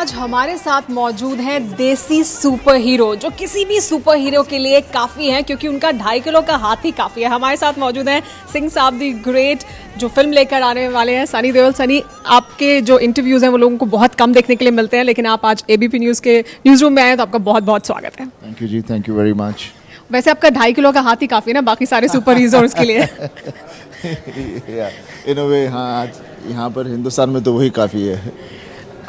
आज हमारे साथ मौजूद हैं देसी सुपर हीरो, जो किसी भी सुपर हीरो के लिए काफ़ी हैं क्योंकि उनका 2.5 किलो का हाथ ही काफ़ी है। हमारे साथ मौजूद हैं सिंह साहब दी ग्रेट, जो फिल्म लेकर आने वाले हैं, सनी देओल। सनी, आपके जो इंटरव्यूज़ हैं वो लोगों को बहुत कम देखने के लिए मिलते हैं, लेकिन आप आज एबीपी न्यूज़ के न्यूज़ रूम में आए हैं तो आपका बहुत बहुत स्वागत है। थैंक यू जी, थैंक यू वेरी मच। वैसे आपका 2.5 किलो का हाथ ही काफ़ी है ना बाकी सारे सुपर हीरोज़ के लिए। इन अ वे, हाँ, आज यहाँ पर हिंदुस्तान में तो वही काफ़ी है।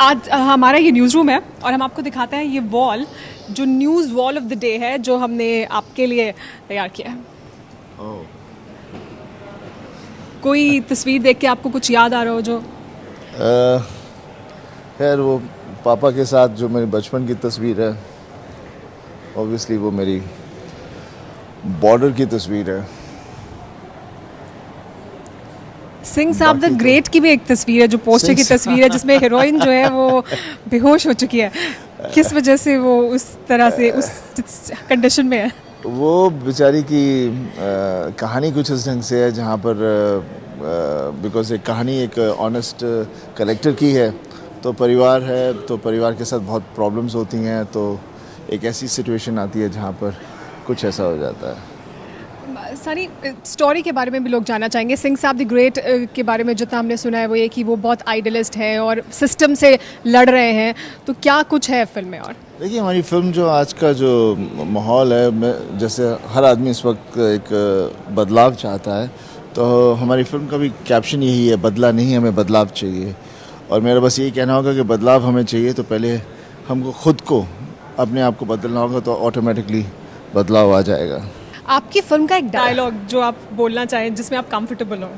आज हमारा ये न्यूज़ रूम है और हम आपको दिखाते हैं ये वॉल, जो news wall of the day है, जो हमने आपके लिए तैयार किया है। कोई तस्वीर देख के आपको कुछ याद आ रहा हो जो? खैर, वो पापा के साथ जो मेरे बचपन की तस्वीर है, ऑब्वियसली वो मेरी बॉर्डर की तस्वीर है। सिंह साहब द ग्रेट की भी एक तस्वीर है, जो पोस्टर की तस्वीर है, जिसमें हीरोइन जो है वो बेहोश हो चुकी है। किस वजह से वो उस तरह से उस कंडीशन में है? वो बेचारी की कहानी कुछ इस ढंग से है, जहाँ पर बिकॉज एक कहानी एक ऑनेस्ट करेक्टर की है, तो परिवार है, तो परिवार के साथ बहुत प्रॉब्लम्स होती हैं, तो एक ऐसी सिचुएशन आती है जहाँ पर कुछ ऐसा हो जाता है। सारी स्टोरी के बारे में भी लोग जानना चाहेंगे। सिंह साहब द ग्रेट के बारे में जितना हमने सुना है वो ये कि वो बहुत आइडियलिस्ट हैं और सिस्टम से लड़ रहे हैं, तो क्या कुछ है फिल्म में? और देखिए, हमारी फिल्म जो आज का जो माहौल है, जैसे हर आदमी इस वक्त एक बदलाव चाहता है, तो हमारी फिल्म का भी कैप्शन यही है, बदला नहीं, हमें बदलाव चाहिए। और मेरा बस यही कहना होगा कि बदलाव हमें चाहिए, तो पहले हमको खुद को, अपने आप को बदलना होगा, तो ऑटोमेटिकली बदलाव आ जाएगा। आपकी फिल्म का एक डायलॉग जो आप बोलना चाहें, जिसमें आप कंफर्टेबल हो?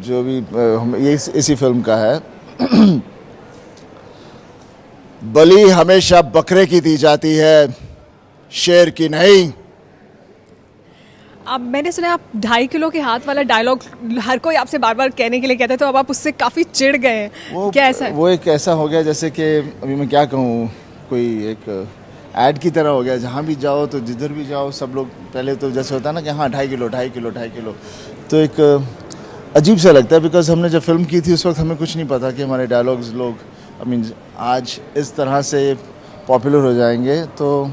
जो भी हम ये इसी फिल्म का है। बलि हमेशा बकरे की दी जाती है, शेर की नहीं। अब मैंने सुना आप 2.5 किलो के हाथ वाला डायलॉग हर कोई आपसे बार बार कहने के लिए कहता है, तो अब आप उससे काफ़ी चिढ़ गए हैं, क्या ऐसा है? वो एक ऐसा हो गया जैसे कि अभी मैं क्या कहूँ, कोई एक ऐड की तरह हो गया। जहाँ भी जाओ, तो जिधर भी जाओ, सब लोग पहले तो जैसे होता है ना कि हाँ 2.5 किलो 2.5 किलो 2.5 किलो, तो एक अजीब सा लगता है। बिकॉज हमने जब फिल्म की थी उस वक्त हमें कुछ नहीं पता कि हमारे डायलॉग्स लोग आज इस तरह से पॉपुलर हो जाएंगे। तो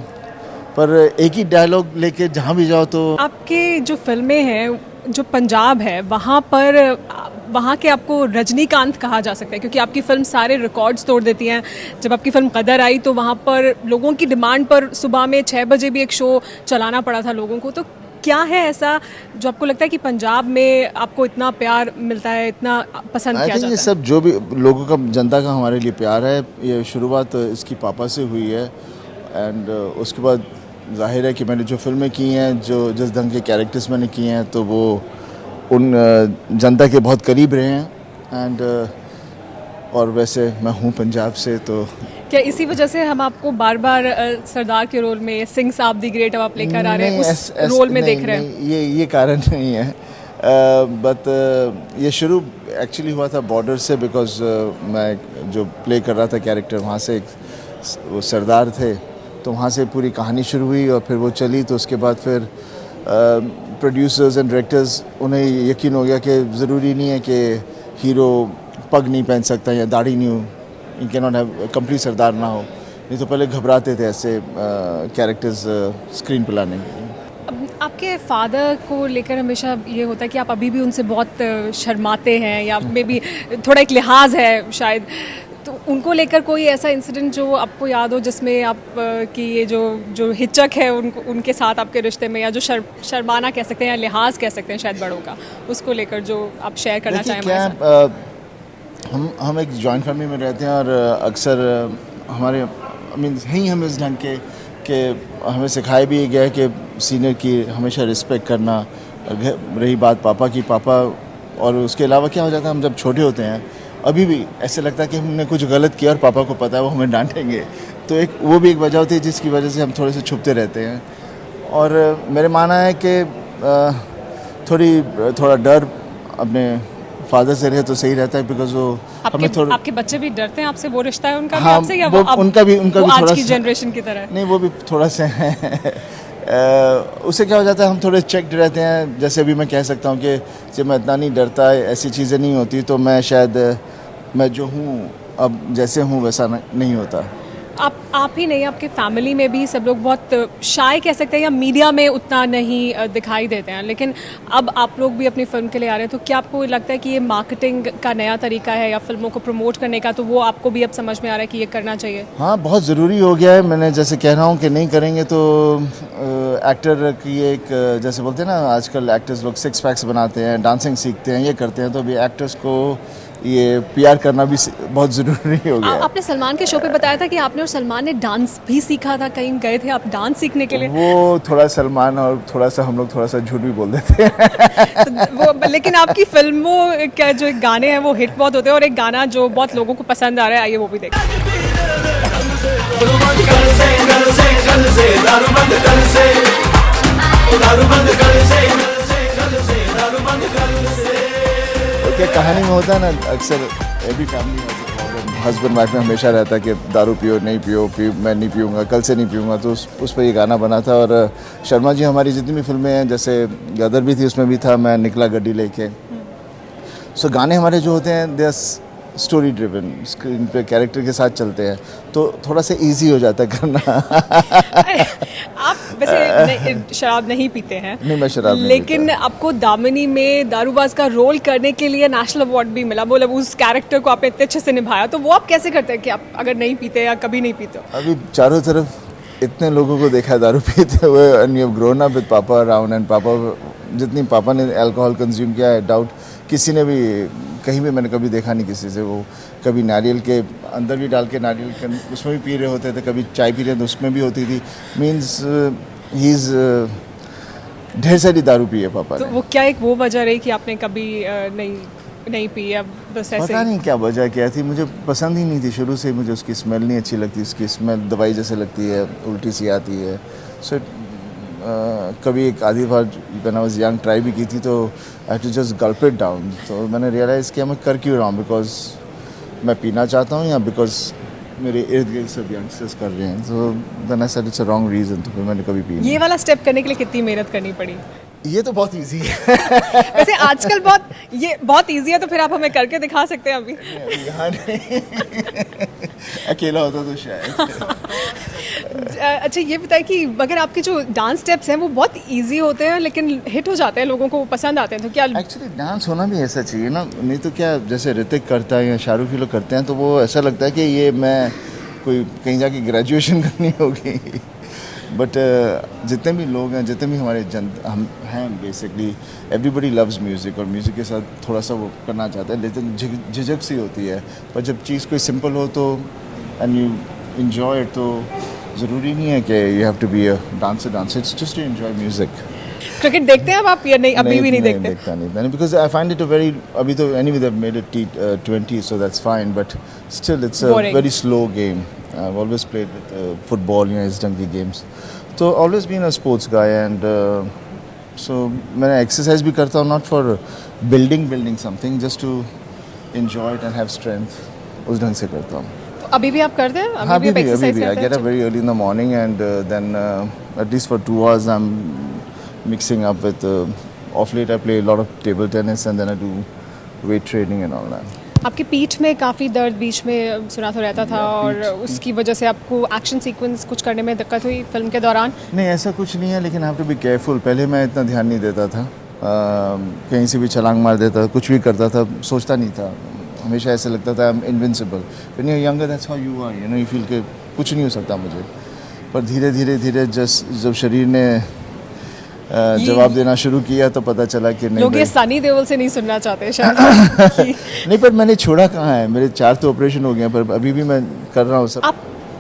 पर एक ही डायलॉग लेके जहाँ भी जाओ, तो आपके जो फिल्में हैं, जो पंजाब है, वहाँ के आपको रजनीकांत कहा जा सकता है, क्योंकि आपकी फिल्म सारे रिकॉर्ड्स तोड़ देती हैं। जब आपकी फिल्म कदर आई तो वहाँ पर लोगों की डिमांड पर सुबह में 6 बजे भी एक शो चलाना पड़ा था लोगों को। तो क्या है ऐसा जो आपको लगता है कि पंजाब में आपको इतना प्यार मिलता है, इतना पसंद किया जाता है? ये सब जो भी लोगों का, जनता का हमारे लिए प्यार है, ये शुरुआत इसकी पापा से हुई है। एंड उसके बाद जाहिर है कि मैंने जो फिल्में की हैं, जो जिस ढंग के कैरेक्टर्स मैंने किए हैं, तो वो उन जनता के बहुत करीब रहे हैं। एंड और वैसे मैं हूँ पंजाब से, तो क्या इसी वजह से हम आपको बार बार सरदार के रोल में सिंह साहब दी ग्रेट अब आप लेकर आ रहे हैं, उस रोल में देख रहे हैं? ये कारण नहीं है, बट ये शुरू एक्चुअली हुआ था बॉर्डर से। बिकॉज मैं जो प्ले कर रहा था कैरेक्टर, वहाँ से वो सरदार थे, तो वहाँ से पूरी कहानी शुरू हुई और फिर वो चली। तो उसके बाद फिर प्रोड्यूसर्स एंड डायरेक्टर्स, उन्हें यकीन हो गया कि ज़रूरी नहीं है कि हीरो पग नहीं पहन सकता या दाढ़ी नहीं हो, इन can not have complete sardar ना हो। नहीं तो पहले घबराते थे ऐसे कैरेक्टर्स स्क्रीन पर लाने के लिए। आपके फादर को लेकर हमेशा ये होता है कि आप अभी भी उनसे बहुत शर्माते हैं, या मे बी थोड़ा एक लिहाज है शायद, तो उनको लेकर कोई ऐसा इंसिडेंट जो आपको याद हो, जिसमें आप कि ये जो हिचक है उनके साथ आपके रिश्ते में, या जो शर्माना कह सकते हैं या लिहाज कह सकते हैं शायद बड़ों का, उसको लेकर जो आप शेयर करना चाहें हमारे साथ? हम एक जॉइंट फैमिली में रहते हैं और अक्सर हमारे हम इस ढंग के कि हमें सिखाया भी गया है कि सीनियर की हमेशा रिस्पेक्ट करना। रही बात पापा की, पापा और उसके अलावा क्या हो जाता है, हम जब छोटे होते हैं अभी भी ऐसे लगता है कि हमने कुछ गलत किया और पापा को पता है, वो हमें डांटेंगे। तो वो भी एक वजह होती है जिसकी वजह से हम थोड़े से छुपते रहते हैं। और मेरे मानना है कि थोड़ा डर अपने फादर से रहे तो सही रहता है। बिकॉज वो हमें थोड़ा, आपके बच्चे भी डरते हैं आपसे? वो रिश्ता है उनका? हाँ, आपसे, या उनका भी आज की जनरेशन की तरह? नहीं, वो भी थोड़ा सा है। उससे क्या हो जाता है, हम थोड़े चेक्ड रहते हैं। जैसे अभी मैं कह सकता हूँ कि जब मैं इतना नहीं डरता, ऐसी चीज़ें नहीं होती, तो मैं शायद मैं जो हूँ अब जैसे हूँ वैसा नहीं होता। आप ही नहीं, आपके फैमिली में भी सब लोग बहुत शाय कह सकते हैं या मीडिया में उतना नहीं दिखाई देते हैं, लेकिन अब आप लोग भी अपनी फिल्म के लिए आ रहे हैं, तो क्या आपको लगता है कि ये मार्केटिंग का नया तरीका है या फिल्मों को प्रमोट करने का, तो वो आपको भी अब समझ में आ रहा है कि ये करना चाहिए? हाँ, बहुत ज़रूरी हो गया है। मैंने जैसे कह रहा हूँ कि नहीं करेंगे तो एक्टर की एक जैसे बोलते हैं ना, आजकल एक्टर्स लोग सिक्स पैक्स बनाते हैं, डांसिंग सीखते हैं, ये करते हैं, तो अभी एक्टर्स को ये पीआर करना भी बहुत ज़रूरी हो गया है। आपने सलमान के शो पे बताया था कि आपने और सलमान ने डांस भी सीखा था, कहीं गए थे आप डांस सीखने के लिए? वो थोड़ा सलमान और थोड़ा सा हम लोग थोड़ा सा झूठ भी बोल देते हैं। तो वो लेकिन आपकी फिल्मों का जो गाने हैं वो हिट बहुत होते हैं, और एक गाना जो बहुत लोगों को पसंद आ रहा है, आइए वो भी देखते हैं। क्या कहानी में होता है ना, अक्सर एवरी फैमिली हस्बैंड वाइफ में हमेशा रहता है कि दारू पियो नहीं पियो, मैं नहीं पीऊँगा, कल से नहीं पीऊँगा, तो उस पर ये गाना बना था। और शर्मा जी हमारी जितनी भी फिल्में हैं, जैसे गदर भी थी, उसमें भी था मैं निकला गड्डी लेके। सो गाने हमारे जो होते हैं दे स्टोरी ड्रिवन, स्क्रीन पे कैरेक्टर के साथ चलते हैं, तो थोड़ा सा इजी हो जाता है करना। आप वैसे शराब नहीं पीते हैं? नहीं, मैं शराब नहीं लेकिन आपको दामिनी में दारूबाज का रोल करने के लिए नेशनल अवार्ड भी मिला, मतलब उस कैरेक्टर को आपने इतने अच्छे से निभाया, तो वो आप कैसे करते हैं कि आप अगर नहीं पीते या कभी नहीं पीते? अभी चारों तरफ इतने लोगों को देखा है दारू पीते हुए, and you have grown up with पापा अराउंड, एंड पापा जितनी पापा ने अल्कोहल कंज्यूम किया है, डाउट किसी ने भी कहीं भी मैंने कभी देखा नहीं किसी से। वो कभी नारियल के अंदर भी डाल के नारियल के उसमें भी पी रहे होते थे, कभी चाय पी रहे थे उसमें भी होती थी। मीन्स ही इज़ ढेर सारी दारू पी है पापा तो ने। वो क्या एक वो वजह रही कि आपने कभी नहीं पी, या बस ऐसे पता ही? नहीं क्या वजह क्या थी, मुझे पसंद ही नहीं थी शुरू से ही। मुझे उसकी स्मेल नहीं अच्छी लगती, उसकी स्मेल दवाई जैसे लगती है, उल्टी सी आती है। सो कभी एक आधी बार when I was young try भी की थी, तो I have to just gulp it down. तो मैंने रियलाइज़ किया मैं कर क्यों रहा हूँ, बिकॉज मैं पीना चाहता हूँ या बिकॉज मेरे इर्द गिर्द सब यंगस्टर्स कर रहे हैं। तो then I said it's a wrong reason, तो फिर मैंने कभी पी नहीं। ये वाला स्टेप करने के लिए कितनी मेहनत करनी पड़ी? ये तो बहुत ईजी है। वैसे आजकल बहुत इजी है, तो फिर आप हमें करके दिखा सकते हैं अभी? यहाँ नहीं। अकेला होता तो शायद। अच्छा ये बताइए कि अगर आपके जो डांस स्टेप्स हैं वो बहुत इजी होते हैं लेकिन हिट हो जाते हैं, लोगों को पसंद आते हैं, तो क्या? एक्चुअली डांस होना भी ऐसा चाहिए ना, नहीं तो क्या जैसे ऋतिक करता है या शाहरुख भी लोग करते हैं, तो वो ऐसा लगता है कि ये मैं कोई कहीं जाके ग्रेजुएशन करनी होगी। बट जितने भी लोग हैं, जितने भी हमारे हम हैं, बेसिकली एवरीबडी लव्स म्यूज़िक, और म्यूज़िक के साथ थोड़ा सा वो करना चाहता है, लेकिन झिझक सी होती है। पर जब चीज़ कोई सिंपल हो तो एंड यू इन्जॉय इट, तो ज़रूरी नहीं है कि you have to be a dancer, it's just to enjoy music. Cricket देखते हैं अब आप या नहीं? अभी भी नहीं देखते? देखता नहीं, because I find it a very, अभी तो anyway they made it T20, so that's fine, but still it's a very slow game. I've always played with football, इस ढंग की गेम्स, तो always been a sports guy, and so मैं exercise भी करता हूँ, not for building something, just to enjoy it and have strength, उस ढंग से करता हूँ। तो अभी भी आप करते हैं? हाँ, अभी भी करते I get up very early in the morning, and then at least for 2 hours I'm mixing up with off late I play a lot of table tennis, and then I do weight training and all that. आपकी पीठ में काफ़ी दर्द बीच में सुना तो रहता था, और उसकी वजह से आपको एक्शन सीक्वेंस कुछ करने में दिक्कत हुई फिल्म के दौरान? नहीं, ऐसा कुछ नहीं है, लेकिन हैव टू बी केयरफुल। पहले मैं इतना ध्यान नहीं देता था, कहीं से भी छलांग मार देता, कुछ भी करता था, सोचता नहीं था, हमेशा ऐसे लगता था I am invincible. When you are younger that's how you are, you feel के कुछ नहीं हो सकता मुझे। पर धीरे धीरे जब शरीर ने जवाब देना शुरू किया, तो पता चला कि नहीं, लोग ये सनी देओल से नहीं सुनना चाहते शायद। नहीं, पर मैंने छोड़ा कहाँ है, मेरे 4 तो ऑपरेशन हो गए, पर अभी भी मैं कर रहा हूँ सब। आप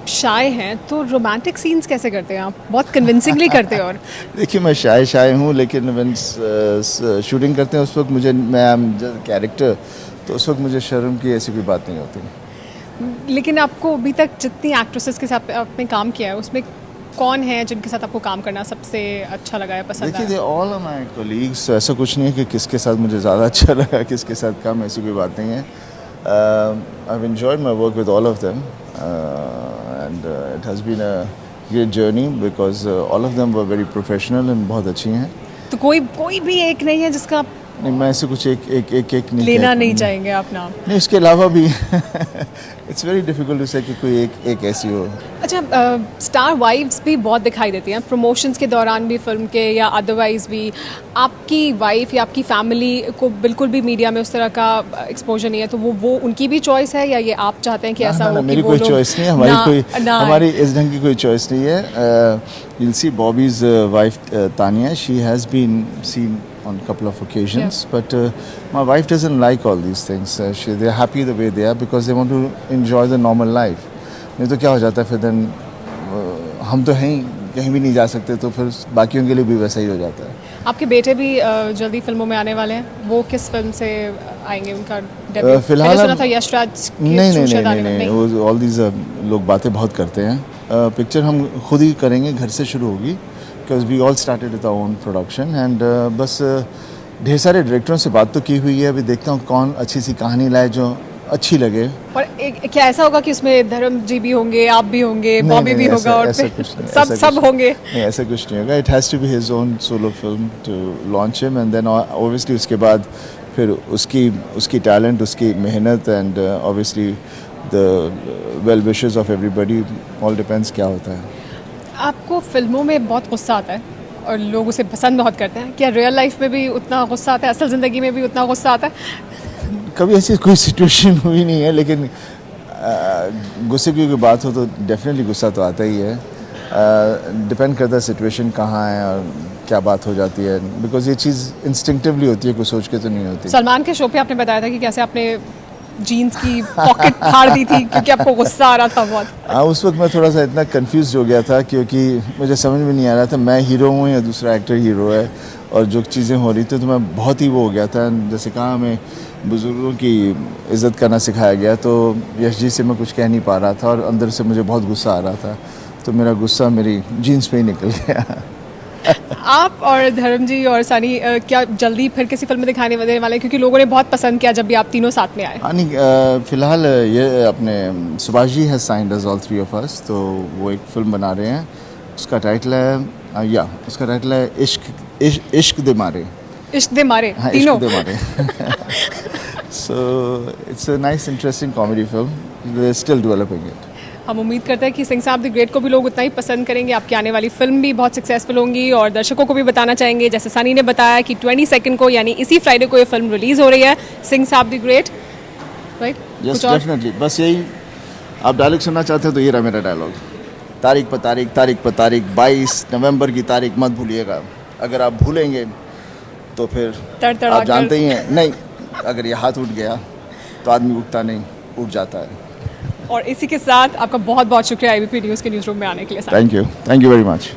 शाय हैं तो रोमांटिक सीन्स कैसे करते हैं आप? बहुत कन्विंसिंगली करते हैं। और देखिए, मैं शाय हूँ, लेकिन व्हेन शूटिंग करते हैं उस वक्त मैं कैरेक्टर, तो उस वक्त मुझे शर्म की ऐसी कोई बात नहीं होती। लेकिन आपको अभी तक जितनी एक्ट्रेसेस के साथ आपने काम किया है, उसमें कौन है जिनके साथ आपको काम करना सबसे अच्छा लगा है, पसंद देखिए, आया? They all are my colleagues, ऐसा कुछ नहीं है कि किसके साथ मुझे ज़्यादा अच्छा लगा, किसके साथ कम, ऐसी कोई बात नहीं है। I have enjoyed my work with all of them, and it has been a great journey, because all of them were very professional and बहुत अच्छी हैं। तो कोई भी एक नहीं है जिसका आप नहीं, मैं ऐसे कुछ एक नहीं लेना कह- नहीं चाहेंगे आप नाम? नहीं, उसके अलावा भी इट्स वेरी डिफिकल्ट टू से कि कोई एक ऐसी हो। अच्छा, स्टार वाइफ्स भी बहुत दिखाई देती हैं प्रमोशंस के दौरान भी फिल्म के या अदरवाइज भी। आपकी वाइफ या आपकी फैमिली को बिल्कुल भी मीडिया में उस तरह का एक्सपोजर नहीं है, तो वो उनकी भी चॉइस है या ये आप चाहते हैं कि ऐसा हो कि मेरी वो कोई लोग चॉइस नहीं है, ना आए? हमारी इस ढंग की कोई चॉइस नहीं है। you'll see Bobby's wife Tanya, she has been seen on a couple of occasions, but my wife doesn't like all these things. They're happy the way they are because they want to enjoy the normal life. नहीं तो क्या हो जाता है फिर then हम तो हैं ही, कहीं भी नहीं जा सकते, तो फिर बाकियों के लिए भी वैसा ही हो जाता है। आपके बेटे भी जल्दी फिल्मों में आने वाले हैं, वो किस फिल्म से आएंगे? उनका डेब्यू फिलहाल मैंने सुना हम- था यशराज के नहीं थ्रू नहीं शायद नहीं आने नहीं, वाले- नहीं वो ऑल दीज लोग बातें बहुत करते हैं। पिक्चर हम खुद ही करेंगे, घर से शुरू होगी, because we all started with our own production and बस ढेर सारे डायरेक्टरों से बात तो की हुई है, अभी देखता हूँ कौन अच्छी सी कहानी लाए जो अच्छी लगे। और क्या ऐसा होगा कि उसमें धर्म जी भी होंगे, आप भी होंगे, नहीं, बॉबी नहीं, भी ऐसा- होगा और ऐसा फिर कुछ नहीं, सब ऐसा सब कुछ- होंगे? नहीं, ऐसा कुछ नहीं होगा। It has to be his own solo film to launch him and then obviously उसके बाद फिर उसकी टैलेंट, उसकी मेहनत and obviously the well wishes of everybody, all depends क्या होता है। आपको फिल्मों में बहुत गुस्सा आता है और लोग उसे पसंद बहुत करते हैं, क्या रियल लाइफ में भी उतना गुस्सा आता है, असल ज़िंदगी में भी उतना गुस्सा आता है? कभी ऐसी कोई सिचुएशन हुई नहीं है, लेकिन गुस्से की कोई बात हो तो डेफिनेटली गुस्सा तो आता ही है। डिपेंड करता है सिचुएशन कहाँ है और क्या बात हो जाती है, बिकॉज ये चीज़ इंस्टिंक्टिवली होती है, कुछ सोच के तो नहीं होती। सलमान के शो पे आपने बताया था कि कैसे आपने जीन्स की पॉकेट फाड़ दी थी क्योंकि आपको गुस्सा आ रहा था बहुत। हाँ, उस वक्त मैं थोड़ा सा इतना कंफ्यूज हो गया था क्योंकि मुझे समझ में नहीं आ रहा था मैं हीरो हूँ या दूसरा एक्टर हीरो है, और जो चीज़ें हो रही थी तो मैं बहुत ही वो हो गया था। जैसे कहा, हमें बुज़ुर्गों की इज़्ज़त करना सिखाया गया, तो यश जी से मैं कुछ कह नहीं पा रहा था और अंदर से मुझे बहुत गुस्सा आ रहा था, तो मेरा गुस्सा मेरी जीन्स पे ही निकल गया। आप और धर्म जी और सनी क्या जल्दी फिर किसी फिल्म में दिखाने देने वाले हैं? क्योंकि लोगों ने बहुत पसंद किया जब भी आप तीनों साथ में आए। हाँ नहीं, फिलहाल ये अपने Subhash ji has signed us all three of us, तो वो एक फिल्म बना रहे हैं। उसका टाइटल है उसका टाइटल है इश्क दे मारे। इश्क दे मारे? हाँ, तीनों? Ishq De Maare. So it's a nice interesting comedy film, we are still developing it. हम उम्मीद करते हैं कि सिंह साहब द ग्रेट को भी लोग उतना ही पसंद करेंगे, आपकी आने वाली फिल्म भी बहुत सक्सेसफुल होंगी और दर्शकों को भी बताना चाहेंगे, जैसे सनी ने बताया कि 22 को यानी इसी फ्राइडे को ये फिल्म रिलीज हो रही है, सिंह साहब the great, right? Yes, definitely. बस यही, आप डायलॉग सुनना चाहते हो तो ये रहा मेरा डायलॉग। तारीख पर तारीख 22 नवंबर की तारीख मत भूलिएगा। अगर आप भूलेंगे तो फिर तड़तड़ा आप जानते ही हैं, नहीं, अगर ये हाथ उठ गया तो आदमी उठता नहीं, उठ जाता है। और इसी के साथ आपका बहुत बहुत शुक्रिया IBP न्यूज़ के न्यूज़ रूम में आने के लिए। Thank you very much.